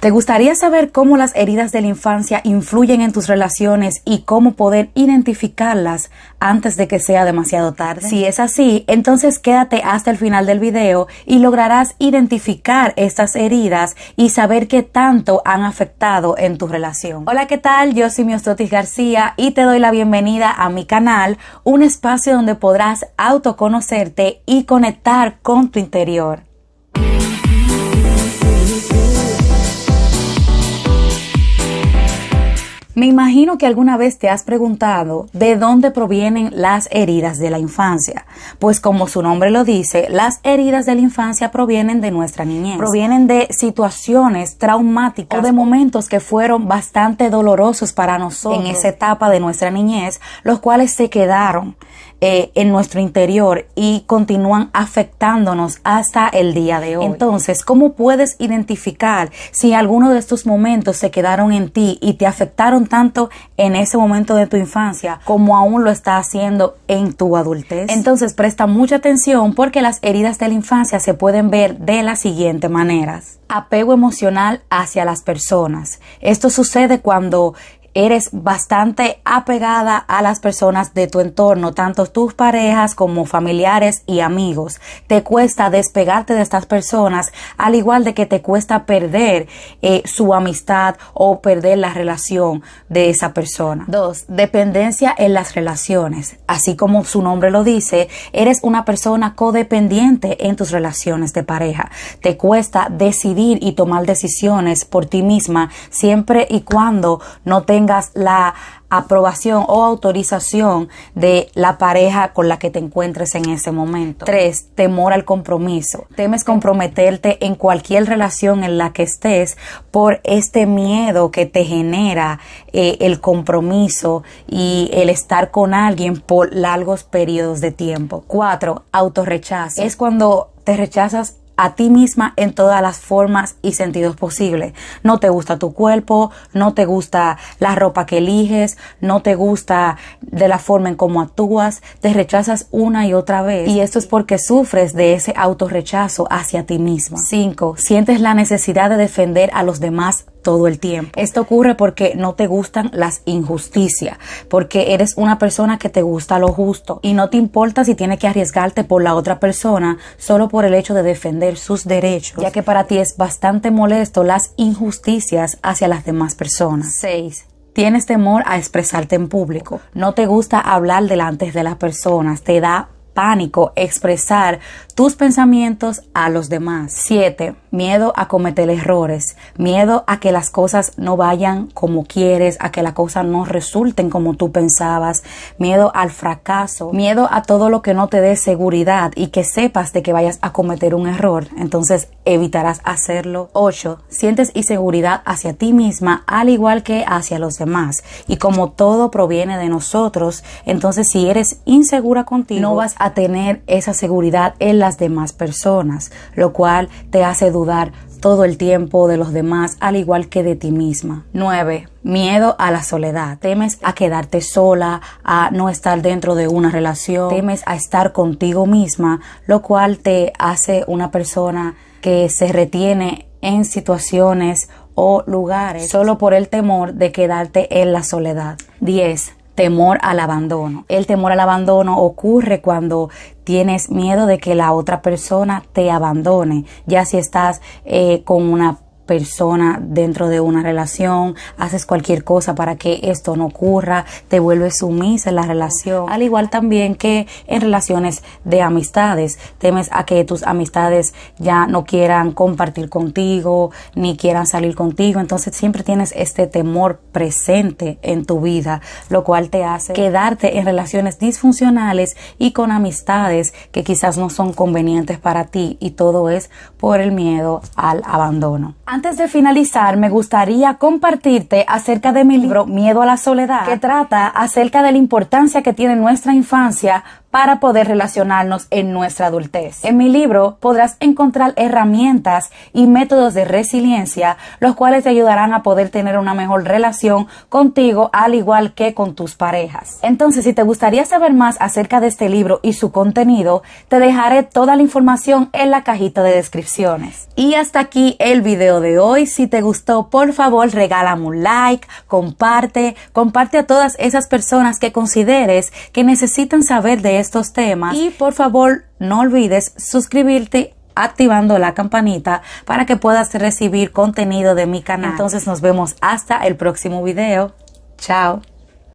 ¿Te gustaría saber cómo las heridas de la infancia influyen en tus relaciones y cómo poder identificarlas antes de que sea demasiado tarde? Si es así, entonces quédate hasta el final del video y lograrás identificar estas heridas y saber qué tanto han afectado en tu relación. Hola, ¿qué tal? Yo soy Miosotis García y te doy la bienvenida a mi canal, un espacio donde podrás autoconocerte y conectar con tu interior. Me imagino que alguna vez te has preguntado de dónde provienen las heridas de la infancia. Pues como su nombre lo dice, las heridas de la infancia provienen de nuestra niñez. Provienen de situaciones traumáticas o de momentos que fueron bastante dolorosos para nosotros en esa etapa de nuestra niñez, los cuales se quedaron en nuestro interior y continúan afectándonos hasta el día de hoy. Entonces, ¿cómo puedes identificar si alguno de estos momentos se quedaron en ti y te afectaron tanto en ese momento de tu infancia como aún lo está haciendo en tu adultez? Entonces, presta mucha atención porque las heridas de la infancia se pueden ver de las siguientes maneras. Apego emocional hacia las personas. Esto sucede cuando eres bastante apegada a las personas de tu entorno, tanto tus parejas como familiares y amigos. Te cuesta despegarte de estas personas, al igual de que te cuesta perder su amistad o perder la relación de esa persona. 2. Dependencia en las relaciones. Así como su nombre lo dice, eres una persona codependiente en tus relaciones de pareja. Te cuesta decidir y tomar decisiones por ti misma siempre y cuando no tengas la aprobación o autorización de la pareja con la que te encuentres en ese momento. 3. Temor al compromiso. Temes comprometerte en cualquier relación en la que estés por este miedo que te genera el compromiso y el estar con alguien por largos periodos de tiempo. 4. Autorrechazo. Es cuando te rechazas a ti misma en todas las formas y sentidos posibles. No te gusta tu cuerpo, no te gusta la ropa que eliges, no te gusta de la forma en cómo actúas, te rechazas una y otra vez. Y esto es porque sufres de ese autorrechazo hacia ti misma. 5. Sientes la necesidad de defender a los demás todo el tiempo. Esto ocurre porque no te gustan las injusticias, porque eres una persona que te gusta lo justo y no te importa si tienes que arriesgarte por la otra persona solo por el hecho de defender sus derechos, ya que para ti es bastante molesto las injusticias hacia las demás personas. 6. Tienes temor a expresarte en público. No te gusta hablar delante de las personas, te da pánico expresar tus pensamientos a los demás. 7. Miedo a cometer errores, miedo a que las cosas no vayan como quieres, a que las cosas no resulten como tú pensabas, miedo al fracaso, miedo a todo lo que no te dé seguridad y que sepas de que vayas a cometer un error, entonces evitarás hacerlo. 8. Sientes inseguridad hacia ti misma al igual que hacia los demás, y como todo proviene de nosotros, entonces si eres insegura contigo, no vas a tener esa seguridad en las demás personas, lo cual te hace dudar todo el tiempo de los demás, al igual que de ti misma. 9. Miedo a la soledad. Temes a quedarte sola, a no estar dentro de una relación, temes a estar contigo misma, lo cual te hace una persona que se retiene en situaciones o lugares solo por el temor de quedarte en la soledad. 10. Temor al abandono. El temor al abandono ocurre cuando tienes miedo de que la otra persona te abandone, ya si estás con una persona dentro de una relación, haces cualquier cosa para que esto no ocurra, te vuelves sumisa en la relación, al igual también que en relaciones de amistades, temes a que tus amistades ya no quieran compartir contigo, ni quieran salir contigo, entonces siempre tienes este temor presente en tu vida, lo cual te hace quedarte en relaciones disfuncionales y con amistades que quizás no son convenientes para ti, y todo es por el miedo al abandono. Antes de finalizar, me gustaría compartirte acerca de mi libro Miedo a la Soledad, que trata acerca de la importancia que tiene nuestra infancia para poder relacionarnos en nuestra adultez. En mi libro podrás encontrar herramientas y métodos de resiliencia, los cuales te ayudarán a poder tener una mejor relación contigo, al igual que con tus parejas. Entonces, si te gustaría saber más acerca de este libro y su contenido, te dejaré toda la información en la cajita de descripciones. Y hasta aquí el video de hoy. Si te gustó, por favor, regálame un like, comparte a todas esas personas que consideres que necesitan saber de estos temas, y por favor no olvides suscribirte activando la campanita para que puedas recibir contenido de mi canal. Entonces nos vemos hasta el próximo video. Chao.